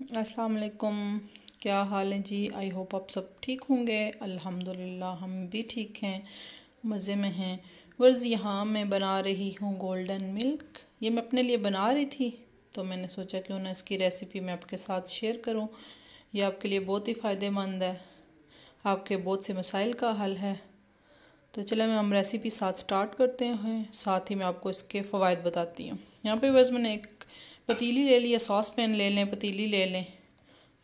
अस्सलाम वालेकुम। क्या हाल है जी? आई होप आप सब ठीक होंगे। अल्हम्दुलिल्लाह हम भी ठीक हैं, मज़े में हैं। वर्ज़ यहाँ मैं बना रही हूँ गोल्डन मिल्क। ये मैं अपने लिए बना रही थी तो मैंने सोचा क्यों ना इसकी रेसिपी मैं आपके साथ शेयर करूँ। ये आपके लिए बहुत ही फ़ायदेमंद है, आपके बहुत से मसाइल का हल है। तो चले हम रेसिपी साथ स्टार्ट करते हैं, साथ ही मैं आपको इसके फ़वाइद बताती हूँ। यहाँ पे बस मैंने एक पतीली ले लिया, सॉस पैन ले लें, पतीली ले लें,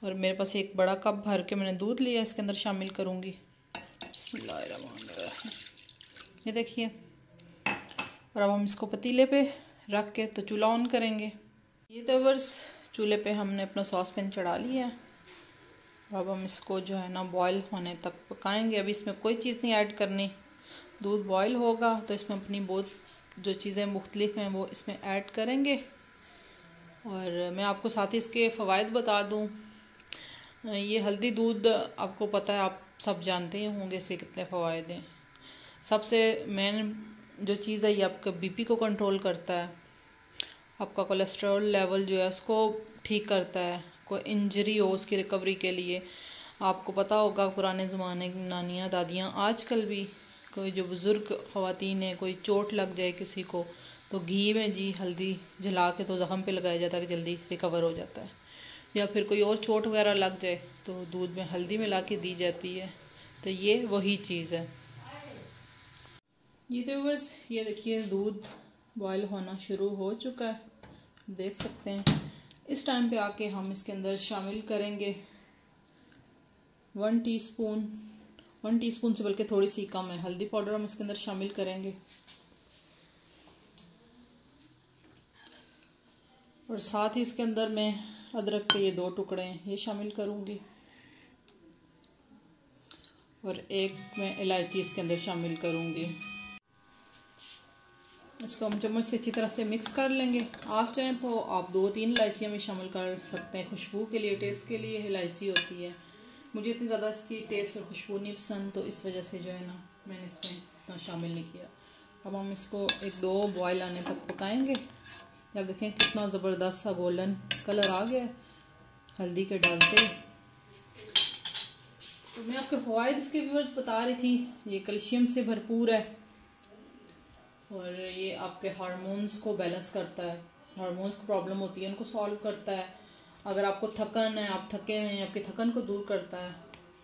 और मेरे पास एक बड़ा कप भर के मैंने दूध लिया, इसके अंदर शामिल करूँगी। बिस्मिल्लाहिर्रहमानिर्रहीम। ये देखिए, और अब हम इसको पतीले पे रख के तो चूल्हा ऑन करेंगे। ये तो वर्स चूल्हे पे हमने अपना सॉस पैन चढ़ा लिया है। अब हम इसको जो है ना बॉयल होने तक पकाएंगे। अभी इसमें कोई चीज़ नहीं ऐड करनी। दूध बॉयल होगा तो इसमें अपनी बहुत जो चीज़ें मुख्तलिफ हैं वो इसमें ऐड करेंगे। और मैं आपको साथ ही इसके फ़वाइद बता दूं। ये हल्दी दूध आपको पता है, आप सब जानते ही होंगे इसके कितने फ़वाइद हैं। सबसे मेन जो चीज़ है, ये आपका बीपी को कंट्रोल करता है, आपका कोलेस्ट्रॉल लेवल जो है उसको ठीक करता है। कोई इंजरी हो उसकी रिकवरी के लिए, आपको पता होगा पुराने ज़माने की नानियाँ दादियाँ, आजकल भी कोई जो बुज़ुर्ग ख़वातीन है, कोई चोट लग जाए किसी को तो घी में जी हल्दी जला के तो ज़ख़म पे लगाया जाता है कि जल्दी रिकवर हो जाता है। या फिर कोई और चोट वगैरह लग जाए तो दूध में हल्दी मिला के दी जाती है। तो ये वही चीज़ है। ये तो बस ये देखिए, दूध बॉयल होना शुरू हो चुका है, देख सकते हैं। इस टाइम पे आके हम इसके अंदर शामिल करेंगे 1 टीस्पून से बल्कि थोड़ी सी कम है हल्दी पाउडर हम इसके अंदर शामिल करेंगे। और साथ ही इसके अंदर मैं अदरक के ये 2 टुकड़े हैं ये शामिल करूँगी, और एक मैं इलायची इसके अंदर शामिल करूँगी। इसको हम चम्मच से अच्छी तरह से मिक्स कर लेंगे। आप चाहें तो आप 2-3 इलायचियाँ भी शामिल कर सकते हैं, खुशबू के लिए, टेस्ट के लिए इलायची होती है। मुझे इतनी ज़्यादा इसकी टेस्ट और खुशबू नहीं पसंद, तो इस वजह से जो है ना मैंने इसमें इतना शामिल नहीं किया। अब हम इसको 1-2 बॉयल आने तक पकाएंगे। अब देखें कितना ज़बरदस्त सा गोल्डन कलर आ गया है हल्दी के डालते। तो मैं आपके फ़वाइद इसके व्यूअर्स बता रही थी। ये कैल्शियम से भरपूर है और ये आपके हार्मोन्स को बैलेंस करता है। हार्मोन्स की प्रॉब्लम होती है उनको सॉल्व करता है। अगर आपको थकन है, आप थके हुए हैं, आपकी थकन को दूर करता है।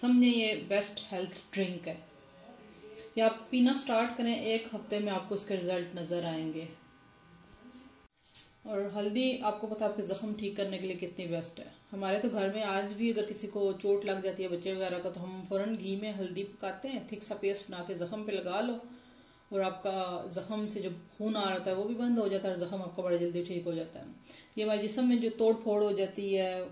समझे ये बेस्ट हेल्थ ड्रिंक है। ये आप पीना स्टार्ट करें, 1 हफ्ते में आपको इसके रिजल्ट नज़र आएंगे। और हल्दी आपको पता है आपके ज़ख्म ठीक करने के लिए कितनी बेस्ट है। हमारे तो घर में आज भी अगर किसी को चोट लग जाती है बच्चे वगैरह का, तो हम फ़ौरन घी में हल्दी पकाते हैं, थिक सा पेस्ट बना के ज़ख्म पे लगा लो, और आपका ज़ख़म से जो खून आ रहा है वो भी बंद हो जाता है, और ज़ख़म आपका बड़ा जल्दी ठीक हो जाता है। ये हमारे जिस्म में जो तोड़ फोड़ हो जाती है,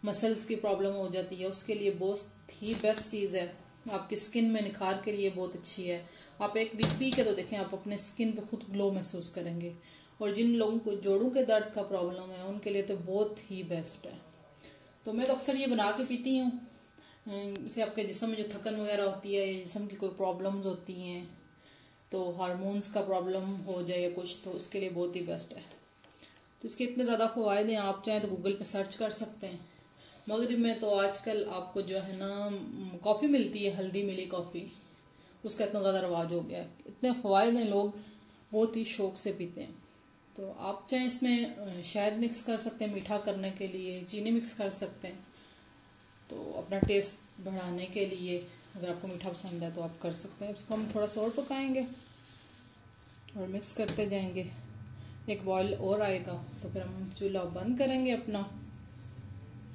मसल्स की प्रॉब्लम हो जाती है, उसके लिए बहुत ही बेस्ट चीज़ है। आपकी स्किन में निखार के लिए बहुत अच्छी है। आप एक वीक पी के तो देखें, आप अपने स्किन पे खुद ग्लो महसूस करेंगे। और जिन लोगों को जोड़ों के दर्द का प्रॉब्लम है उनके लिए तो बहुत ही बेस्ट है। तो मैं तो अक्सर ये बना के पीती हूँ। इससे आपके जिस्म में जो थकन वगैरह होती है, या जिस्म की कोई प्रॉब्लम्स होती हैं, तो हार्मोन्स का प्रॉब्लम हो जाए या कुछ, तो उसके लिए बहुत ही बेस्ट है। तो इसके इतने ज़्यादा फ़वाइद हैं, आप चाहें तो गूगल पे सर्च कर सकते हैं। मगरिब में तो आजकल आपको जो है ना कॉफ़ी मिलती है, हल्दी मिली कॉफ़ी, उसका इतना ज़्यादा रवाज हो गया है, इतने फ़वाइद हैं, लोग बहुत ही शौक़ से पीते हैं। तो आप चाहें इसमें शहद मिक्स कर सकते हैं मीठा करने के लिए, चीनी मिक्स कर सकते हैं, तो अपना टेस्ट बढ़ाने के लिए अगर आपको मीठा पसंद है तो आप कर सकते हैं। इसको हम थोड़ा सा और पकाएंगे और मिक्स करते जाएंगे। एक बॉयल और आएगा तो फिर हम चूल्हा बंद करेंगे अपना।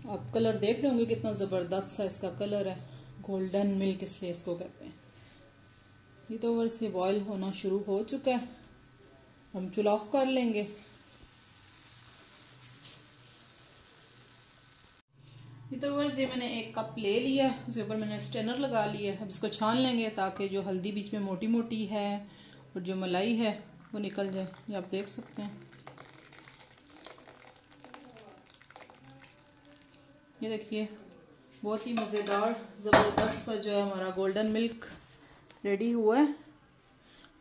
आप कलर देख रहे होंगे कितना ज़बरदस्त सा इसका कलर है, गोल्डन मिल्क इसलिए इसको कहते हैं। ये तो वर्ष से बॉयल होना शुरू हो चुका है, हम चूल्हा ऑफ कर लेंगे। ये तो वर्ष ये मैंने 1 कप ले लिया, उसके ऊपर मैंने स्ट्रेनर लगा लिया। अब इसको छान लेंगे ताकि जो हल्दी बीच में मोटी मोटी है और जो मलाई है वो निकल जाए। ये आप देख सकते हैं। ये देखिए, बहुत ही मज़ेदार ज़बरदस्त सा जो है हमारा गोल्डन मिल्क रेडी हुआ है।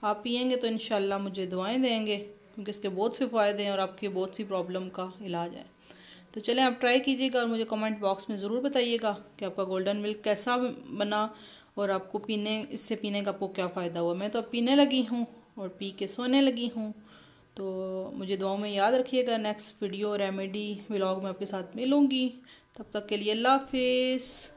आप पियेंगे तो इंशाल्लाह मुझे दुआएं देंगे, क्योंकि इसके बहुत से फ़ायदे हैं और आपकी बहुत सी प्रॉब्लम का इलाज है। तो चलें आप ट्राई कीजिएगा और मुझे कमेंट बॉक्स में ज़रूर बताइएगा कि आपका गोल्डन मिल्क कैसा बना और आपको इससे पीने का आपको क्या फ़ायदा हुआ। मैं तो अब पीने लगी हूँ और पी के सोने लगी हूँ। तो मुझे दुआओं में याद रखिएगा। नेक्स्ट वीडियो रेमेडी व्लॉग में आपके साथ मिलूँगी। तब तक के लिए अल्लाह हाफिज़।